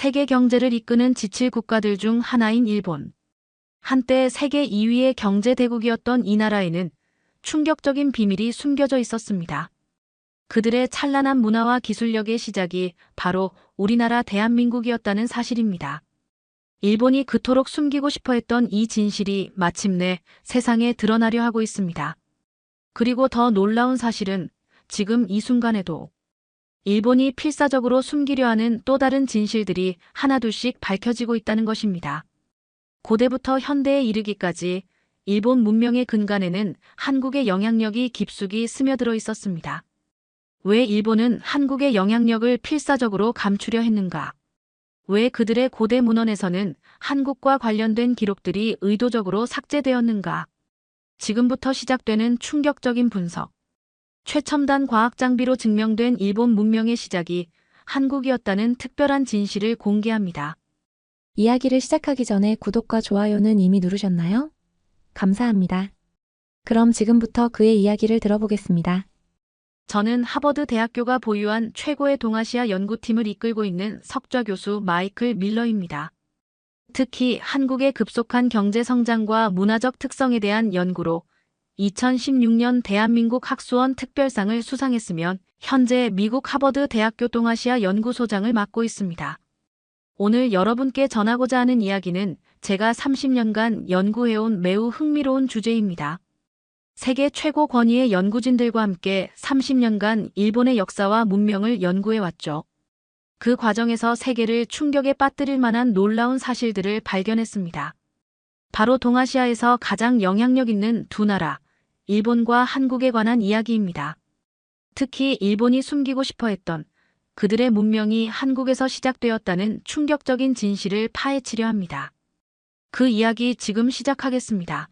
세계 경제를 이끄는 지칠 국가들 중 하나인 일본. 한때 세계 2위의 경제 대국이었던 이 나라에는 충격적인 비밀이 숨겨져 있었습니다. 그들의 찬란한 문화와 기술력의 시작이 바로 우리나라 대한민국이었다는 사실입니다. 일본이 그토록 숨기고 싶어 했던 이 진실이 마침내 세상에 드러나려 하고 있습니다. 그리고 더 놀라운 사실은 지금 이 순간에도 일본이 필사적으로 숨기려 하는 또 다른 진실들이 하나둘씩 밝혀지고 있다는 것입니다. 고대부터 현대에 이르기까지 일본 문명의 근간에는 한국의 영향력이 깊숙이 스며들어 있었습니다. 왜 일본은 한국의 영향력을 필사적으로 감추려 했는가? 왜 그들의 고대 문헌에서는 한국과 관련된 기록들이 의도적으로 삭제되었는가? 지금부터 시작되는 충격적인 분석. 최첨단 과학 장비로 증명된 일본 문명의 시작이 한국이었다는 특별한 진실을 공개합니다. 이야기를 시작하기 전에 구독과 좋아요는 이미 누르셨나요? 감사합니다. 그럼 지금부터 그의 이야기를 들어보겠습니다. 저는 하버드 대학교가 보유한 최고의 동아시아 연구팀을 이끌고 있는 석좌 교수 마이클 밀러입니다. 특히 한국의 급속한 경제 성장과 문화적 특성에 대한 연구로 2016년 대한민국 학수원 특별상을 수상했으며 현재 미국 하버드 대학교 동아시아 연구소장을 맡고 있습니다. 오늘 여러분께 전하고자 하는 이야기는 제가 30년간 연구해온 매우 흥미로운 주제입니다. 세계 최고 권위의 연구진들과 함께 30년간 일본의 역사와 문명을 연구해왔죠. 그 과정에서 세계를 충격에 빠뜨릴 만한 놀라운 사실들을 발견했습니다. 바로 동아시아에서 가장 영향력 있는 두 나라, 일본과 한국에 관한 이야기입니다. 특히 일본이 숨기고 싶어 했던 그들의 문명이 한국에서 시작되었다는 충격적인 진실을 파헤치려 합니다. 그 이야기 지금 시작하겠습니다.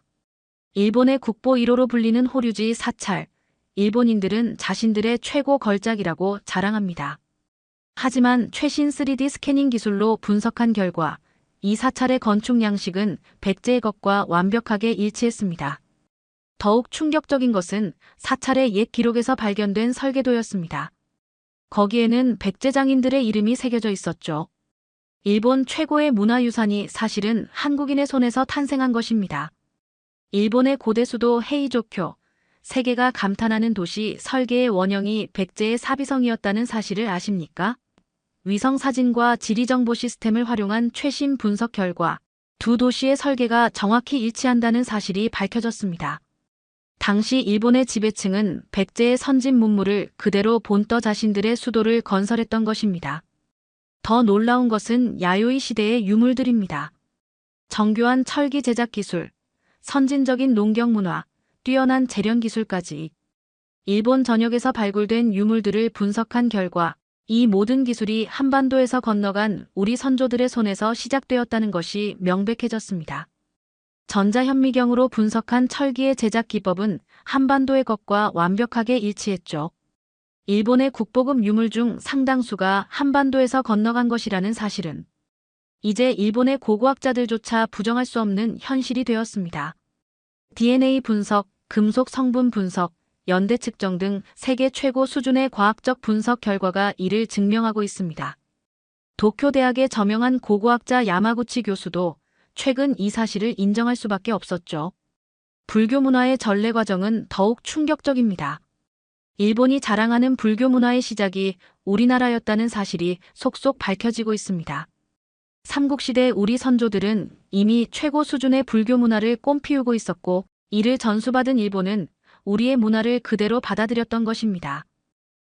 일본의 국보 1호로 불리는 호류지 사찰. 일본인들은 자신들의 최고 걸작이라고 자랑합니다. 하지만 최신 3D 스캐닝 기술로 분석한 결과 이 사찰의 건축 양식은 백제의 것과 완벽하게 일치했습니다. 더욱 충격적인 것은 사찰의 옛 기록에서 발견된 설계도였습니다. 거기에는 백제 장인들의 이름이 새겨져 있었죠. 일본 최고의 문화유산이 사실은 한국인의 손에서 탄생한 것입니다. 일본의 고대 수도 헤이조쿄, 세계가 감탄하는 도시 설계의 원형이 백제의 사비성이었다는 사실을 아십니까? 위성 사진과 지리정보 시스템을 활용한 최신 분석 결과 두 도시의 설계가 정확히 일치한다는 사실이 밝혀졌습니다. 당시 일본의 지배층은 백제의 선진 문물을 그대로 본떠 자신들의 수도를 건설했던 것입니다. 더 놀라운 것은 야요이 시대의 유물들입니다. 정교한 철기 제작 기술, 선진적인 농경 문화, 뛰어난 재련 기술까지 일본 전역에서 발굴된 유물들을 분석한 결과 이 모든 기술이 한반도에서 건너간 우리 선조들의 손에서 시작되었다는 것이 명백해졌습니다. 전자현미경으로 분석한 철기의 제작 기법은 한반도의 것과 완벽하게 일치했죠. 일본의 국보급 유물 중 상당수가 한반도에서 건너간 것이라는 사실은 이제 일본의 고고학자들조차 부정할 수 없는 현실이 되었습니다. DNA 분석, 금속 성분 분석, 연대 측정 등 세계 최고 수준의 과학적 분석 결과가 이를 증명하고 있습니다. 도쿄대학의 저명한 고고학자 야마구치 교수도 최근 이 사실을 인정할 수밖에 없었죠. 불교 문화의 전래 과정은 더욱 충격적입니다. 일본이 자랑하는 불교 문화의 시작이 우리나라였다는 사실이 속속 밝혀지고 있습니다. 삼국시대 우리 선조들은 이미 최고 수준의 불교 문화를 꽃피우고 있었고 이를 전수받은 일본은 우리의 문화를 그대로 받아들였던 것입니다.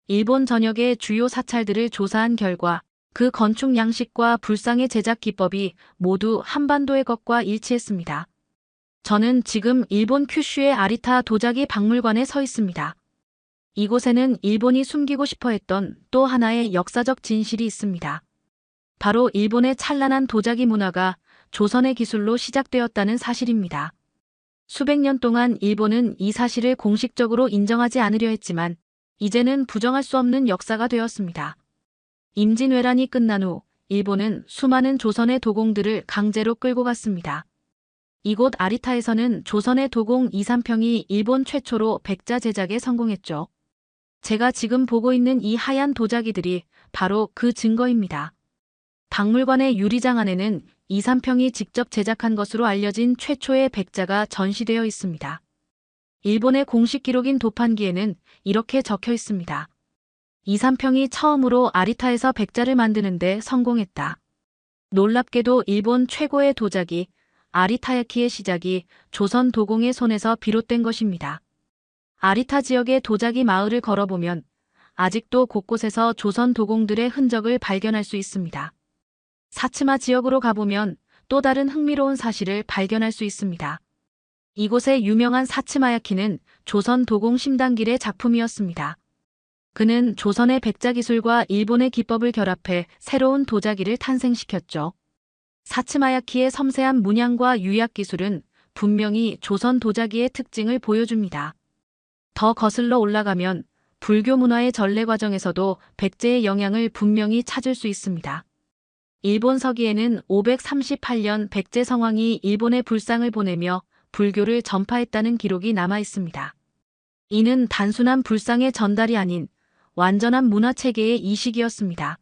일본 전역의 주요 사찰들을 조사한 결과 그 건축 양식과 불상의 제작 기법이 모두 한반도의 것과 일치했습니다. 저는 지금 일본 큐슈의 아리타 도자기 박물관에 서 있습니다. 이곳에는 일본이 숨기고 싶어 했던 또 하나의 역사적 진실이 있습니다. 바로 일본의 찬란한 도자기 문화가 조선의 기술로 시작되었다는 사실입니다. 수백 년 동안 일본은 이 사실을 공식적으로 인정하지 않으려 했지만 이제는 부정할 수 없는 역사가 되었습니다. 임진왜란이 끝난 후 일본은 수많은 조선의 도공들을 강제로 끌고 갔습니다. 이곳 아리타에서는 조선의 도공 2, 3평이 일본 최초로 백자 제작에 성공했죠. 제가 지금 보고 있는 이 하얀 도자기들이 바로 그 증거입니다. 박물관의 유리장 안에는 이삼평이 직접 제작한 것으로 알려진 최초의 백자가 전시되어 있습니다. 일본의 공식 기록인 도판기에는 이렇게 적혀 있습니다. 이삼평이 처음으로 아리타에서 백자를 만드는데 성공했다. 놀랍게도 일본 최고의 도자기 아리타야키의 시작이 조선 도공의 손에서 비롯된 것입니다. 아리타 지역의 도자기 마을을 걸어보면 아직도 곳곳에서 조선 도공들의 흔적을 발견할 수 있습니다. 사츠마 지역으로 가보면 또 다른 흥미로운 사실을 발견할 수 있습니다. 이곳의 유명한 사츠마야키는 조선 도공 심당길의 작품이었습니다. 그는 조선의 백자 기술과 일본의 기법을 결합해 새로운 도자기를 탄생시켰죠. 사츠마야키의 섬세한 문양과 유약 기술은 분명히 조선 도자기의 특징을 보여줍니다. 더 거슬러 올라가면 불교 문화의 전래 과정에서도 백제의 영향을 분명히 찾을 수 있습니다. 일본 서기에는 538년 백제 성왕이 일본에 불상을 보내며 불교를 전파했다는 기록이 남아 있습니다. 이는 단순한 불상의 전달이 아닌 완전한 문화체계의 이식이었습니다.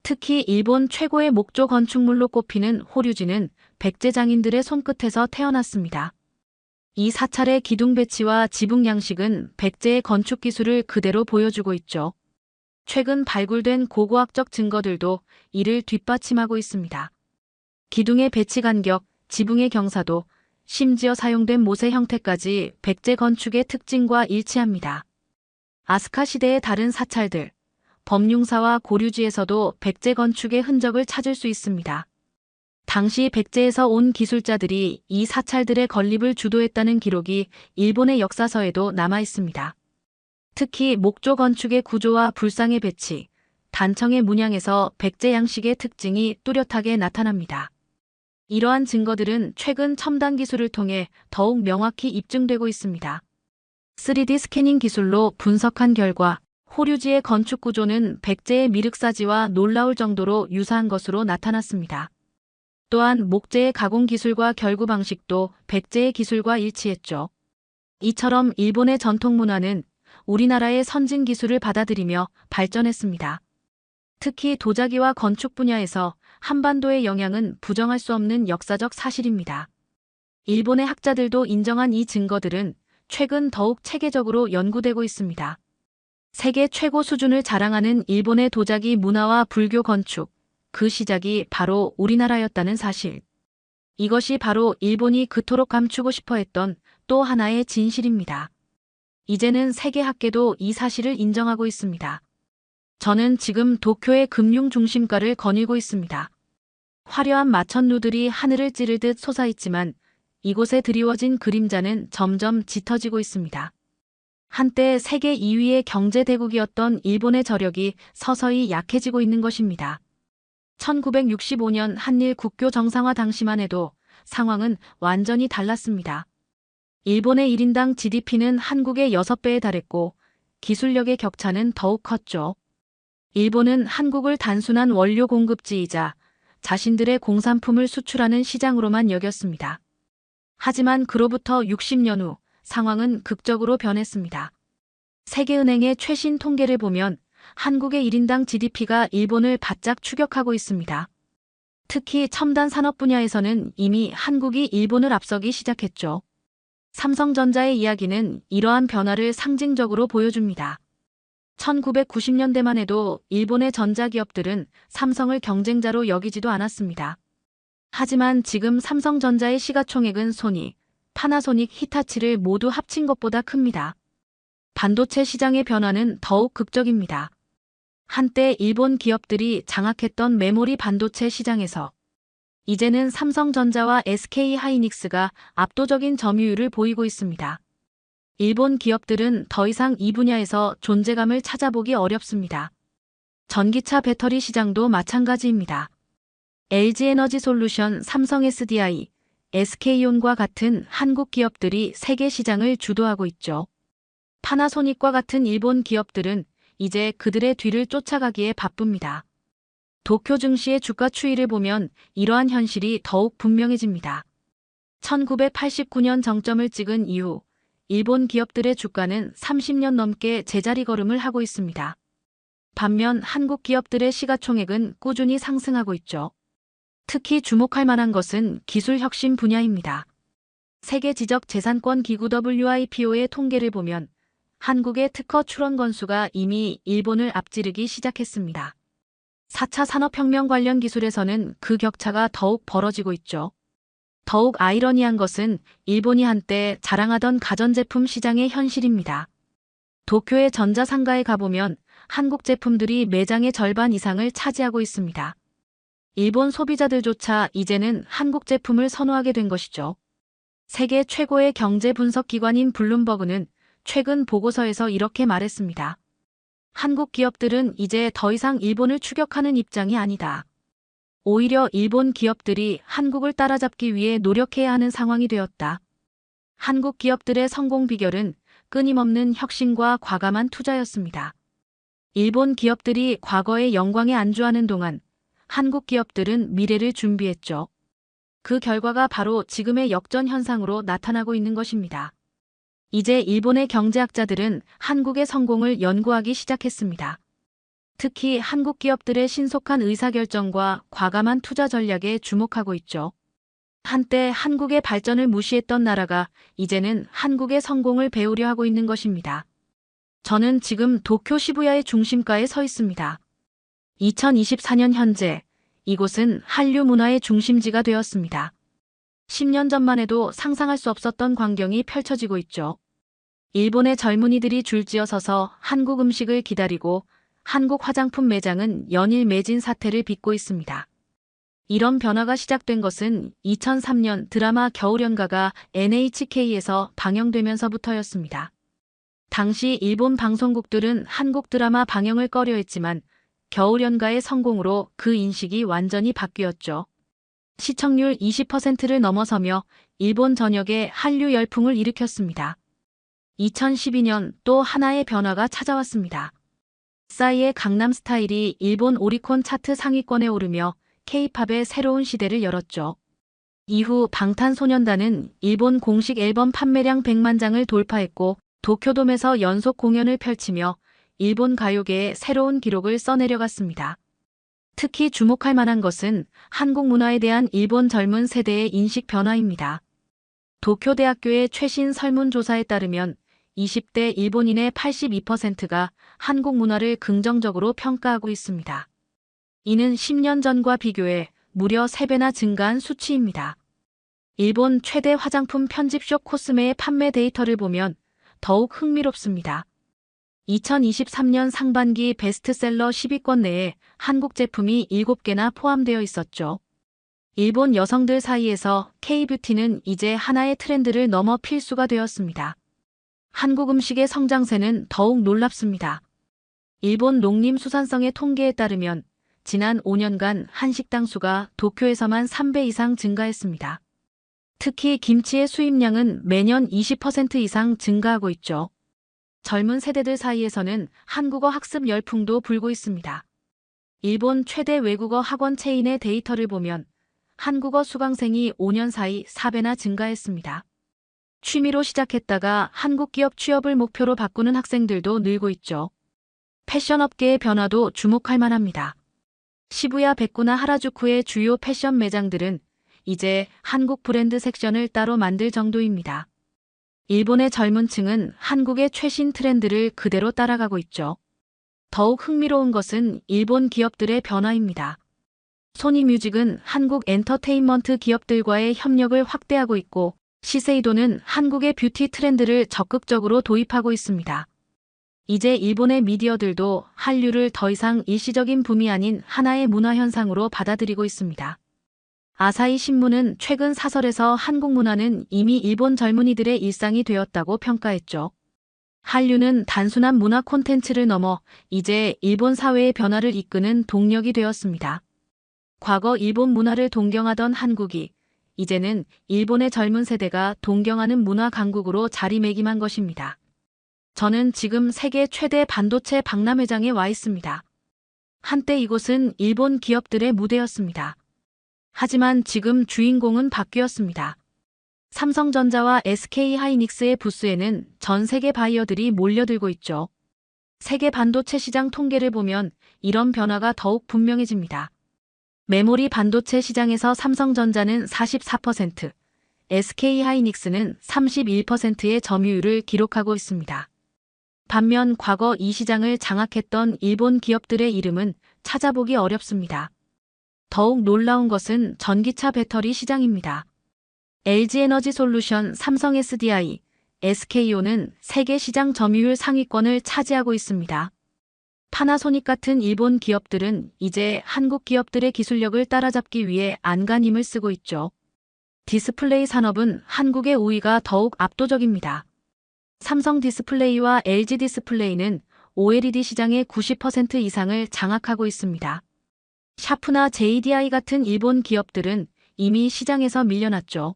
특히 일본 최고의 목조 건축물로 꼽히는 호류지는 백제 장인들의 손끝에서 태어났습니다. 이 사찰의 기둥 배치와 지붕 양식은 백제의 건축 기술을 그대로 보여주고 있죠. 최근 발굴된 고고학적 증거들도 이를 뒷받침하고 있습니다. 기둥의 배치 간격, 지붕의 경사도, 심지어 사용된 못의 형태까지 백제 건축의 특징과 일치합니다. 아스카 시대의 다른 사찰들, 범융사와 고류지에서도 백제 건축의 흔적을 찾을 수 있습니다. 당시 백제에서 온 기술자들이 이 사찰들의 건립을 주도했다는 기록이 일본의 역사서에도 남아 있습니다. 특히 목조 건축의 구조와 불상의 배치, 단청의 문양에서 백제 양식의 특징이 뚜렷하게 나타납니다. 이러한 증거들은 최근 첨단 기술을 통해 더욱 명확히 입증되고 있습니다. 3D 스캐닝 기술로 분석한 결과 호류지의 건축 구조는 백제의 미륵사지와 놀라울 정도로 유사한 것으로 나타났습니다. 또한 목재의 가공 기술과 결구 방식도 백제의 기술과 일치했죠. 이처럼 일본의 전통 문화는 우리나라의 선진 기술을 받아들이며 발전했습니다. 특히 도자기와 건축 분야에서 한반도의 영향은 부정할 수 없는 역사적 사실입니다. 일본의 학자들도 인정한 이 증거들은 최근 더욱 체계적으로 연구되고 있습니다. 세계 최고 수준을 자랑하는 일본의 도자기 문화와 불교 건축, 그 시작이 바로 우리나라였다는 사실. 이것이 바로 일본이 그토록 감추고 싶어 했던 또 하나의 진실입니다. 이제는 세계 학계도 이 사실을 인정하고 있습니다. 저는 지금 도쿄의 금융 중심가를 거닐고 있습니다. 화려한 마천루들이 하늘을 찌르듯 솟아있지만 이곳에 드리워진 그림자는 점점 짙어지고 있습니다. 한때 세계 2위의 경제 대국이었던 일본의 저력이 서서히 약해지고 있는 것입니다. 1965년 한일 국교 정상화 당시만 해도 상황은 완전히 달랐습니다. 일본의 1인당 GDP는 한국의 6배에 달했고 기술력의 격차는 더욱 컸죠. 일본은 한국을 단순한 원료 공급지이자 자신들의 공산품을 수출하는 시장으로만 여겼습니다. 하지만 그로부터 60년 후 상황은 극적으로 변했습니다. 세계은행의 최신 통계를 보면 한국의 1인당 GDP가 일본을 바짝 추격하고 있습니다. 특히 첨단 산업 분야에서는 이미 한국이 일본을 앞서기 시작했죠. 삼성전자의 이야기는 이러한 변화를 상징적으로 보여줍니다. 1990년대만 해도 일본의 전자기업들은 삼성을 경쟁자로 여기지도 않았습니다. 하지만 지금 삼성전자의 시가총액은 소니, 파나소닉, 히타치를 모두 합친 것보다 큽니다. 반도체 시장의 변화는 더욱 극적입니다. 한때 일본 기업들이 장악했던 메모리 반도체 시장에서 이제는 삼성전자와 SK하이닉스가 압도적인 점유율을 보이고 있습니다. 일본 기업들은 더 이상 이 분야에서 존재감을 찾아보기 어렵습니다. 전기차 배터리 시장도 마찬가지입니다. LG에너지솔루션, 삼성 SDI, SK온과 같은 한국 기업들이 세계 시장을 주도하고 있죠. 파나소닉과 같은 일본 기업들은 이제 그들의 뒤를 쫓아가기에 바쁩니다. 도쿄 증시의 주가 추이를 보면 이러한 현실이 더욱 분명해집니다. 1989년 정점을 찍은 이후 일본 기업들의 주가는 30년 넘게 제자리 걸음을 하고 있습니다. 반면 한국 기업들의 시가총액은 꾸준히 상승하고 있죠. 특히 주목할 만한 것은 기술 혁신 분야입니다. 세계 지적 재산권 기구 WIPO의 통계를 보면 한국의 특허 출원 건수가 이미 일본을 앞지르기 시작했습니다. 4차 산업혁명 관련 기술에서는 그 격차가 더욱 벌어지고 있죠. 더욱 아이러니한 것은 일본이 한때 자랑하던 가전제품 시장의 현실입니다. 도쿄의 전자상가에 가보면 한국 제품들이 매장의 절반 이상을 차지하고 있습니다. 일본 소비자들조차 이제는 한국 제품을 선호하게 된 것이죠. 세계 최고의 경제 분석 기관인 블룸버그는 최근 보고서에서 이렇게 말했습니다. 한국 기업들은 이제 더 이상 일본을 추격하는 입장이 아니다. 오히려 일본 기업들이 한국을 따라잡기 위해 노력해야 하는 상황이 되었다. 한국 기업들의 성공 비결은 끊임없는 혁신과 과감한 투자였습니다. 일본 기업들이 과거의 영광에 안주하는 동안 한국 기업들은 미래를 준비했죠. 그 결과가 바로 지금의 역전 현상으로 나타나고 있는 것입니다. 이제 일본의 경제학자들은 한국의 성공을 연구하기 시작했습니다. 특히 한국 기업들의 신속한 의사결정과 과감한 투자 전략에 주목하고 있죠. 한때 한국의 발전을 무시했던 나라가 이제는 한국의 성공을 배우려 하고 있는 것입니다. 저는 지금 도쿄 시부야의 중심가에 서 있습니다. 2024년 현재 이곳은 한류 문화의 중심지가 되었습니다. 10년 전만 해도 상상할 수 없었던 광경이 펼쳐지고 있죠. 일본의 젊은이들이 줄지어 서서 한국 음식을 기다리고 한국 화장품 매장은 연일 매진 사태를 빚고 있습니다. 이런 변화가 시작된 것은 2003년 드라마 겨울연가가 NHK에서 방영되면서부터였습니다. 당시 일본 방송국들은 한국 드라마 방영을 꺼려했지만 겨울연가의 성공으로 그 인식이 완전히 바뀌었죠. 시청률 20%를 넘어서며 일본 전역에 한류 열풍을 일으켰습니다. 2012년 또 하나의 변화가 찾아왔습니다. 싸이의 강남스타일이 일본 오리콘 차트 상위권에 오르며 K-팝의 새로운 시대를 열었죠. 이후 방탄소년단은 일본 공식 앨범 판매량 100만 장을 돌파했고 도쿄돔에서 연속 공연을 펼치며 일본 가요계의 새로운 기록을 써내려갔습니다. 특히 주목할 만한 것은 한국 문화에 대한 일본 젊은 세대의 인식 변화입니다. 도쿄대학교의 최신 설문조사에 따르면 20대 일본인의 82%가 한국 문화를 긍정적으로 평가하고 있습니다. 이는 10년 전과 비교해 무려 3배나 증가한 수치입니다. 일본 최대 화장품 편집숍 코스메의 판매 데이터를 보면 더욱 흥미롭습니다. 2023년 상반기 베스트셀러 10위권 내에 한국 제품이 7개나 포함되어 있었죠. 일본 여성들 사이에서 K-뷰티는 이제 하나의 트렌드를 넘어 필수가 되었습니다. 한국 음식의 성장세는 더욱 놀랍습니다. 일본 농림수산성의 통계에 따르면 지난 5년간 한식당 수가 도쿄에서만 3배 이상 증가했습니다. 특히 김치의 수입량은 매년 20% 이상 증가하고 있죠. 젊은 세대들 사이에서는 한국어 학습 열풍도 불고 있습니다. 일본 최대 외국어 학원 체인의 데이터를 보면 한국어 수강생이 5년 사이 4배나 증가했습니다. 취미로 시작했다가 한국 기업 취업을 목표로 바꾸는 학생들도 늘고 있죠. 패션 업계의 변화도 주목할 만합니다. 시부야 백구나 하라주쿠의 주요 패션 매장들은 이제 한국 브랜드 섹션을 따로 만들 정도입니다. 일본의 젊은 층은 한국의 최신 트렌드를 그대로 따라가고 있죠. 더욱 흥미로운 것은 일본 기업들의 변화입니다. 소니뮤직은 한국 엔터테인먼트 기업들과의 협력을 확대하고 있고 시세이도는 한국의 뷰티 트렌드를 적극적으로 도입하고 있습니다. 이제 일본의 미디어들도 한류를 더 이상 일시적인 붐이 아닌 하나의 문화 현상으로 받아들이고 있습니다. 아사히 신문은 최근 사설에서 한국 문화는 이미 일본 젊은이들의 일상이 되었다고 평가했죠. 한류는 단순한 문화 콘텐츠를 넘어 이제 일본 사회의 변화를 이끄는 동력이 되었습니다. 과거 일본 문화를 동경하던 한국이 이제는 일본의 젊은 세대가 동경하는 문화 강국으로 자리매김한 것입니다. 저는 지금 세계 최대 반도체 박람회장에 와 있습니다. 한때 이곳은 일본 기업들의 무대였습니다. 하지만 지금 주인공은 바뀌었습니다. 삼성전자와 SK하이닉스의 부스에는 전 세계 바이어들이 몰려들고 있죠. 세계 반도체 시장 통계를 보면 이런 변화가 더욱 분명해집니다. 메모리 반도체 시장에서 삼성전자는 44%, SK하이닉스는 31%의 점유율을 기록하고 있습니다. 반면 과거 이 시장을 장악했던 일본 기업들의 이름은 찾아보기 어렵습니다. 더욱 놀라운 것은 전기차 배터리 시장입니다. LG에너지솔루션, 삼성 SDI, SK온은 세계 시장 점유율 상위권을 차지하고 있습니다. 파나소닉 같은 일본 기업들은 이제 한국 기업들의 기술력을 따라잡기 위해 안간힘을 쓰고 있죠. 디스플레이 산업은 한국의 우위가 더욱 압도적입니다. 삼성 디스플레이와 LG 디스플레이는 OLED 시장의 90% 이상을 장악하고 있습니다. 샤프나 JDI 같은 일본 기업들은 이미 시장에서 밀려났죠.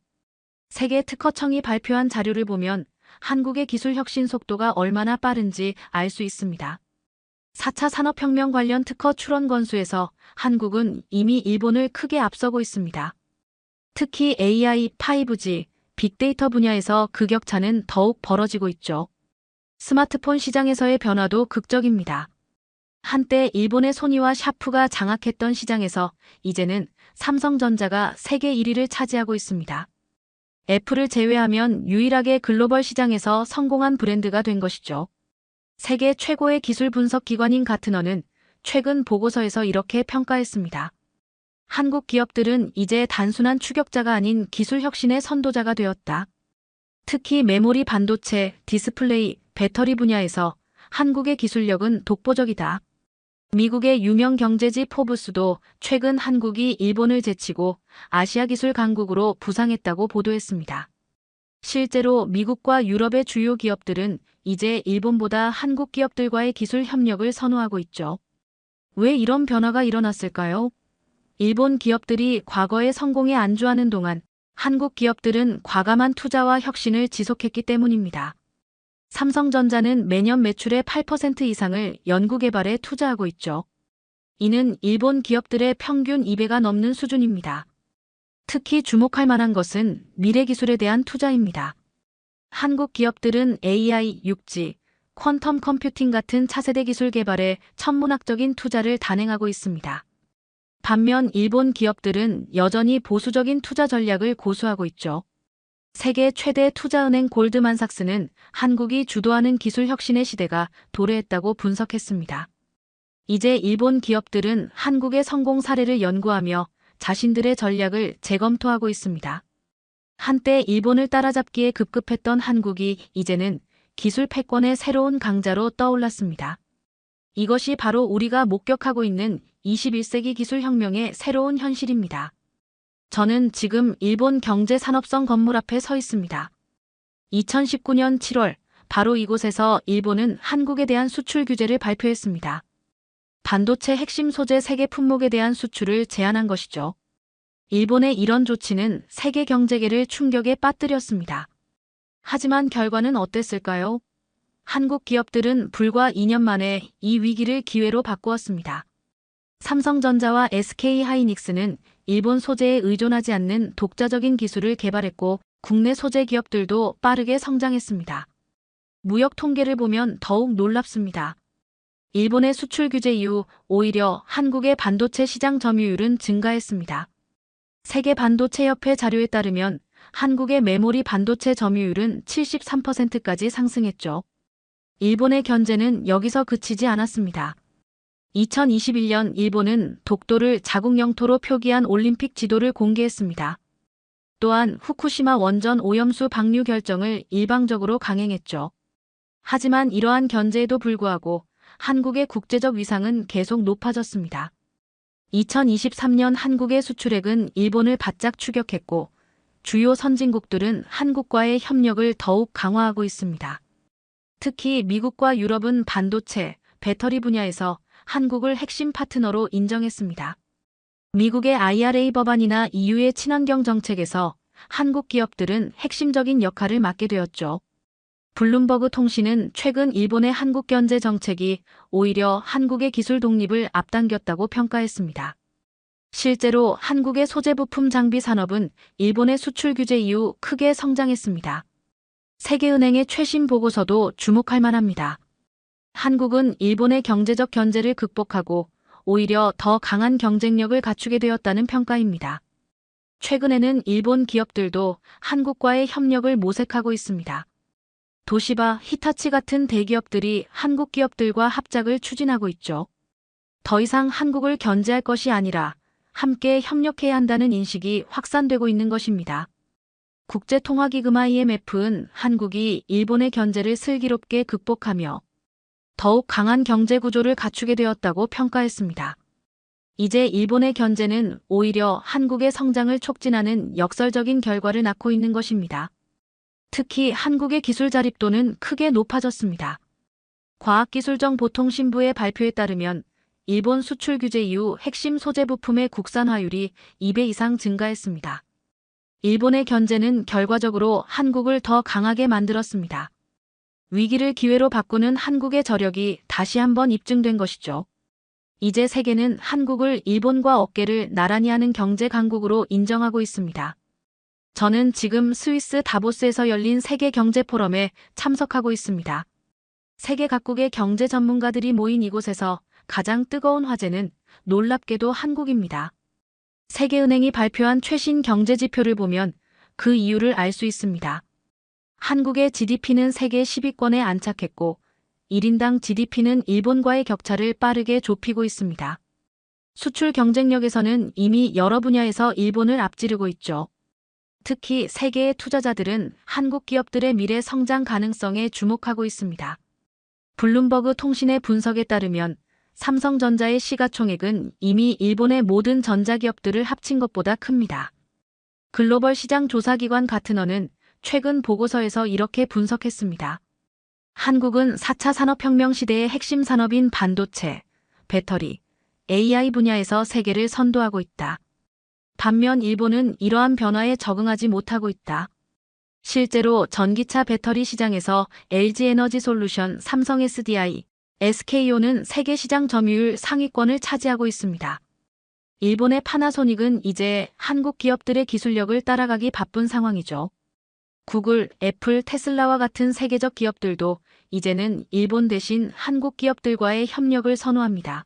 세계 특허청이 발표한 자료를 보면 한국의 기술 혁신 속도가 얼마나 빠른지 알 수 있습니다. 4차 산업혁명 관련 특허 출원 건수에서 한국은 이미 일본을 크게 앞서고 있습니다. 특히 AI, 5G, 빅데이터 분야에서 그 격차는 더욱 벌어지고 있죠. 스마트폰 시장에서의 변화도 극적입니다. 한때 일본의 소니와 샤프가 장악했던 시장에서 이제는 삼성전자가 세계 1위를 차지하고 있습니다. 애플을 제외하면 유일하게 글로벌 시장에서 성공한 브랜드가 된 것이죠. 세계 최고의 기술 분석 기관인 가트너는 최근 보고서에서 이렇게 평가했습니다. 한국 기업들은 이제 단순한 추격자가 아닌 기술 혁신의 선도자가 되었다. 특히 메모리 반도체, 디스플레이, 배터리 분야에서 한국의 기술력은 독보적이다. 미국의 유명 경제지 포브스도 최근 한국이 일본을 제치고 아시아 기술 강국으로 부상했다고 보도했습니다. 실제로 미국과 유럽의 주요 기업들은 이제 일본보다 한국 기업들과의 기술 협력을 선호하고 있죠. 왜 이런 변화가 일어났을까요? 일본 기업들이 과거의 성공에 안주하는 동안 한국 기업들은 과감한 투자와 혁신을 지속했기 때문입니다. 삼성전자는 매년 매출의 8% 이상을 연구개발에 투자하고 있죠. 이는 일본 기업들의 평균 2배가 넘는 수준입니다. 특히 주목할 만한 것은 미래 기술에 대한 투자입니다. 한국 기업들은 AI, 6G, 퀀텀 컴퓨팅 같은 차세대 기술 개발에 천문학적인 투자를 단행하고 있습니다. 반면 일본 기업들은 여전히 보수적인 투자 전략을 고수하고 있죠. 세계 최대 투자은행 골드만삭스는 한국이 주도하는 기술 혁신의 시대가 도래했다고 분석했습니다. 이제 일본 기업들은 한국의 성공 사례를 연구하며 자신들의 전략을 재검토하고 있습니다. 한때 일본을 따라잡기에 급급했던 한국이 이제는 기술 패권의 새로운 강자로 떠올랐습니다. 이것이 바로 우리가 목격하고 있는 21세기 기술혁명의 새로운 현실입니다. 저는 지금 일본 경제산업성 건물 앞에 서 있습니다. 2019년 7월, 바로 이곳에서 일본은 한국에 대한 수출 규제를 발표했습니다. 반도체 핵심 소재 세계 품목에 대한 수출을 제한한 것이죠. 일본의 이런 조치는 세계 경제계를 충격에 빠뜨렸습니다. 하지만 결과는 어땠을까요? 한국 기업들은 불과 2년 만에 이 위기를 기회로 바꾸었습니다. 삼성전자와 SK하이닉스는 일본 소재에 의존하지 않는 독자적인 기술을 개발했고 국내 소재 기업들도 빠르게 성장했습니다. 무역 통계를 보면 더욱 놀랍습니다. 일본의 수출 규제 이후 오히려 한국의 반도체 시장 점유율은 증가했습니다. 세계 반도체협회 자료에 따르면 한국의 메모리 반도체 점유율은 73%까지 상승했죠. 일본의 견제는 여기서 그치지 않았습니다. 2021년 일본은 독도를 자국 영토로 표기한 올림픽 지도를 공개했습니다. 또한 후쿠시마 원전 오염수 방류 결정을 일방적으로 강행했죠. 하지만 이러한 견제에도 불구하고 한국의 국제적 위상은 계속 높아졌습니다. 2023년 한국의 수출액은 일본을 바짝 추격했고 주요 선진국들은 한국과의 협력을 더욱 강화하고 있습니다. 특히 미국과 유럽은 반도체, 배터리 분야에서 한국을 핵심 파트너로 인정했습니다. 미국의 IRA 법안이나 EU의 친환경 정책에서 한국 기업들은 핵심적인 역할을 맡게 되었죠. 블룸버그 통신은 최근 일본의 한국 견제 정책이 오히려 한국의 기술 독립을 앞당겼다고 평가했습니다. 실제로 한국의 소재 부품 장비 산업은 일본의 수출 규제 이후 크게 성장했습니다. 세계은행의 최신 보고서도 주목할 만합니다. 한국은 일본의 경제적 견제를 극복하고 오히려 더 강한 경쟁력을 갖추게 되었다는 평가입니다. 최근에는 일본 기업들도 한국과의 협력을 모색하고 있습니다. 도시바, 히타치 같은 대기업들이 한국 기업들과 합작을 추진하고 있죠. 더 이상 한국을 견제할 것이 아니라 함께 협력해야 한다는 인식이 확산되고 있는 것입니다. 국제통화기금 IMF는 한국이 일본의 견제를 슬기롭게 극복하며 더욱 강한 경제 구조를 갖추게 되었다고 평가했습니다. 이제 일본의 견제는 오히려 한국의 성장을 촉진하는 역설적인 결과를 낳고 있는 것입니다. 특히 한국의 기술 자립도는 크게 높아졌습니다. 과학기술정보통신부의 발표에 따르면 일본 수출 규제 이후 핵심 소재 부품의 국산화율이 2배 이상 증가했습니다. 일본의 견제는 결과적으로 한국을 더 강하게 만들었습니다. 위기를 기회로 바꾸는 한국의 저력이 다시 한번 입증된 것이죠. 이제 세계는 한국을 일본과 어깨를 나란히 하는 경제 강국으로 인정하고 있습니다. 저는 지금 스위스 다보스에서 열린 세계 경제 포럼에 참석하고 있습니다. 세계 각국의 경제 전문가들이 모인 이곳에서 가장 뜨거운 화제는 놀랍게도 한국입니다. 세계은행이 발표한 최신 경제 지표를 보면 그 이유를 알 수 있습니다. 한국의 GDP는 세계 10위권에 안착했고 1인당 GDP는 일본과의 격차를 빠르게 좁히고 있습니다. 수출 경쟁력에서는 이미 여러 분야에서 일본을 앞지르고 있죠. 특히 세계의 투자자들은 한국 기업들의 미래 성장 가능성에 주목하고 있습니다. 블룸버그 통신의 분석에 따르면 삼성전자의 시가총액은 이미 일본의 모든 전자기업들을 합친 것보다 큽니다. 글로벌 시장 조사기관 가트너는 최근 보고서에서 이렇게 분석했습니다. 한국은 4차 산업혁명 시대의 핵심 산업인 반도체, 배터리, AI 분야에서 세계를 선도하고 있다. 반면 일본은 이러한 변화에 적응하지 못하고 있다. 실제로 전기차 배터리 시장에서 LG에너지솔루션, 삼성 SDI, SK온은 세계 시장 점유율 상위권을 차지하고 있습니다. 일본의 파나소닉은 이제 한국 기업들의 기술력을 따라가기 바쁜 상황이죠. 구글, 애플, 테슬라와 같은 세계적 기업들도 이제는 일본 대신 한국 기업들과의 협력을 선호합니다.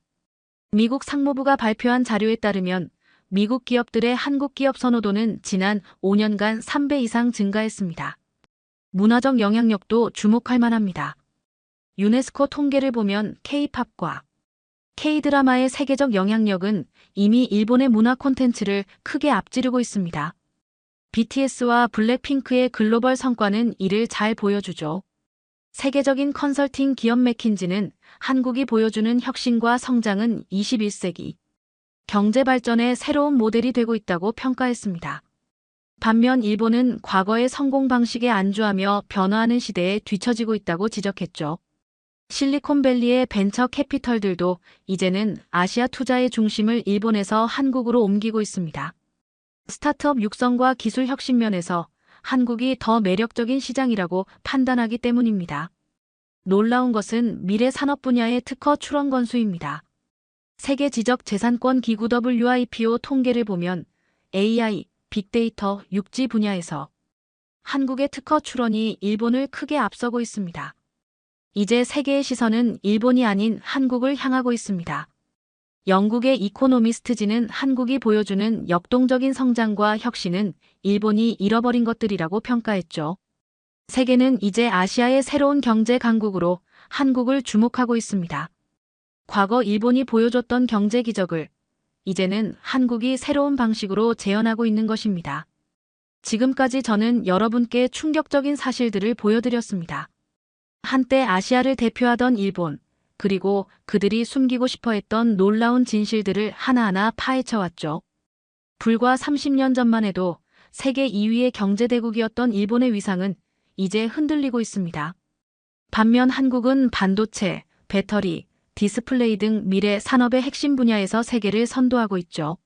미국 상무부가 발표한 자료에 따르면 미국 기업들의 한국 기업 선호도는 지난 5년간 3배 이상 증가했습니다. 문화적 영향력도 주목할 만합니다. 유네스코 통계를 보면 K-팝과 K-드라마의 세계적 영향력은 이미 일본의 문화 콘텐츠를 크게 앞지르고 있습니다. BTS와 블랙핑크의 글로벌 성과는 이를 잘 보여주죠. 세계적인 컨설팅 기업 맥킨지는 한국이 보여주는 혁신과 성장은 21세기 경제 발전의 새로운 모델이 되고 있다고 평가했습니다. 반면 일본은 과거의 성공 방식에 안주하며 변화하는 시대에 뒤처지고 있다고 지적했죠. 실리콘밸리의 벤처 캐피털들도 이제는 아시아 투자의 중심을 일본에서 한국으로 옮기고 있습니다. 스타트업 육성과 기술 혁신 면에서 한국이 더 매력적인 시장이라고 판단하기 때문입니다. 놀라운 것은 미래 산업 분야의 특허 출원 건수입니다. 세계 지적 재산권 기구 WIPO 통계를 보면 AI, 빅데이터, 육지 분야에서 한국의 특허 출원이 일본을 크게 앞서고 있습니다. 이제 세계의 시선은 일본이 아닌 한국을 향하고 있습니다. 영국의 이코노미스트지는 한국이 보여주는 역동적인 성장과 혁신은 일본이 잃어버린 것들이라고 평가했죠. 세계는 이제 아시아의 새로운 경제 강국으로 한국을 주목하고 있습니다. 과거 일본이 보여줬던 경제 기적을 이제는 한국이 새로운 방식으로 재현하고 있는 것입니다. 지금까지 저는 여러분께 충격적인 사실들을 보여드렸습니다. 한때 아시아를 대표하던 일본, 그리고 그들이 숨기고 싶어 했던 놀라운 진실들을 하나하나 파헤쳐왔죠. 불과 30년 전만 해도 세계 2위의 경제대국이었던 일본의 위상은 이제 흔들리고 있습니다. 반면 한국은 반도체, 배터리, 디스플레이 등 미래 산업의 핵심 분야에서 세계를 선도하고 있죠.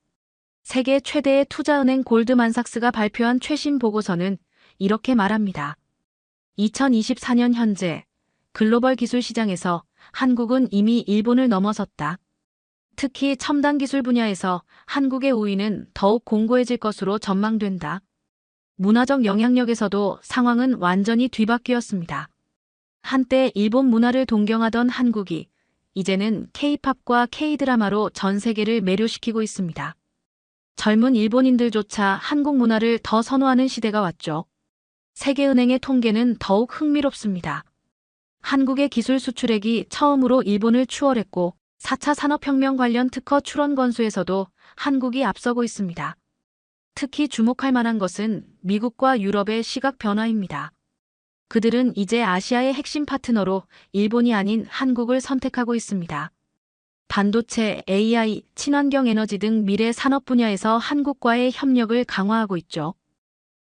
세계 최대의 투자은행 골드만삭스가 발표한 최신 보고서는 이렇게 말합니다. 2024년 현재 글로벌 기술 시장에서 한국은 이미 일본을 넘어섰다. 특히 첨단 기술 분야에서 한국의 우위는 더욱 공고해질 것으로 전망된다. 문화적 영향력에서도 상황은 완전히 뒤바뀌었습니다. 한때 일본 문화를 동경하던 한국이 이제는 K-팝과 K-드라마로 전 세계를 매료시키고 있습니다. 젊은 일본인들조차 한국 문화를 더 선호하는 시대가 왔죠. 세계은행의 통계는 더욱 흥미롭습니다. 한국의 기술 수출액이 처음으로 일본을 추월했고 4차 산업혁명 관련 특허 출원 건수에서도 한국이 앞서고 있습니다. 특히 주목할 만한 것은 미국과 유럽의 시각 변화입니다. 그들은 이제 아시아의 핵심 파트너로 일본이 아닌 한국을 선택하고 있습니다. 반도체, AI, 친환경 에너지 등 미래 산업 분야에서 한국과의 협력을 강화하고 있죠.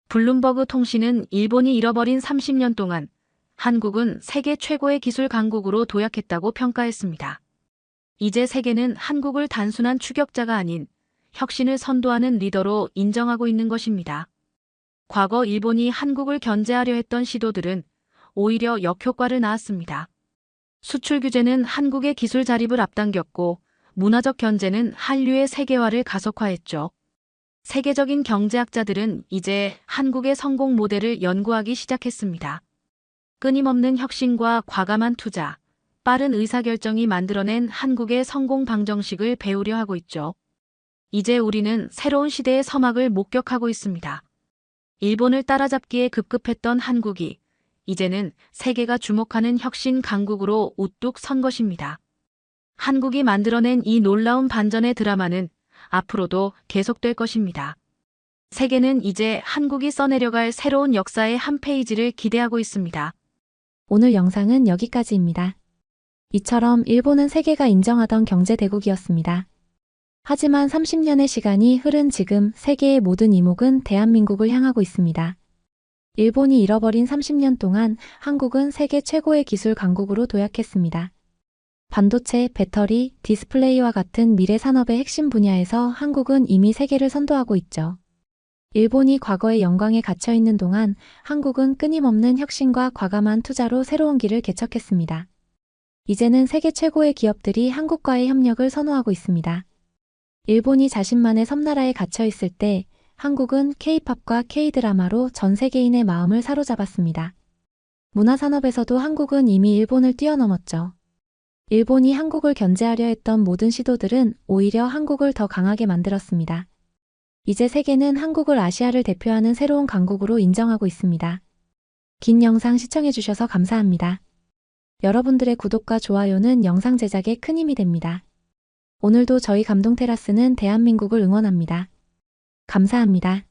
블룸버그 통신은 일본이 잃어버린 30년 동안 한국은 세계 최고의 기술 강국으로 도약했다고 평가했습니다. 이제 세계는 한국을 단순한 추격자가 아닌 혁신을 선도하는 리더로 인정하고 있는 것입니다. 과거 일본이 한국을 견제하려 했던 시도들은 오히려 역효과를 낳았습니다. 수출 규제는 한국의 기술 자립을 앞당겼고 문화적 견제는 한류의 세계화를 가속화했죠. 세계적인 경제학자들은 이제 한국의 성공 모델을 연구하기 시작했습니다. 끊임없는 혁신과 과감한 투자, 빠른 의사결정이 만들어낸 한국의 성공 방정식을 배우려 하고 있죠. 이제 우리는 새로운 시대의 서막을 목격하고 있습니다. 일본을 따라잡기에 급급했던 한국이 이제는 세계가 주목하는 혁신 강국으로 우뚝 선 것입니다. 한국이 만들어낸 이 놀라운 반전의 드라마는 앞으로도 계속될 것입니다. 세계는 이제 한국이 써내려갈 새로운 역사의 한 페이지를 기대하고 있습니다. 오늘 영상은 여기까지입니다. 이처럼 일본은 세계가 인정하던 경제 대국이었습니다. 하지만 30년의 시간이 흐른 지금 세계의 모든 이목은 대한민국을 향하고 있습니다. 일본이 잃어버린 30년 동안 한국은 세계 최고의 기술 강국으로 도약했습니다. 반도체, 배터리, 디스플레이와 같은 미래 산업의 핵심 분야에서 한국은 이미 세계를 선도하고 있죠. 일본이 과거의 영광에 갇혀 있는 동안 한국은 끊임없는 혁신과 과감한 투자로 새로운 길을 개척했습니다. 이제는 세계 최고의 기업들이 한국과의 협력을 선호하고 있습니다. 일본이 자신만의 섬나라에 갇혀 있을 때 한국은 K-팝과 K-드라마로 전 세계인의 마음을 사로잡았습니다. 문화산업에서도 한국은 이미 일본을 뛰어넘었죠. 일본이 한국을 견제하려 했던 모든 시도들은 오히려 한국을 더 강하게 만들었습니다. 이제 세계는 한국을 아시아를 대표하는 새로운 강국으로 인정하고 있습니다. 긴 영상 시청해주셔서 감사합니다. 여러분들의 구독과 좋아요는 영상 제작에 큰 힘이 됩니다. 오늘도 저희 감동테라스는 대한민국을 응원합니다. 감사합니다.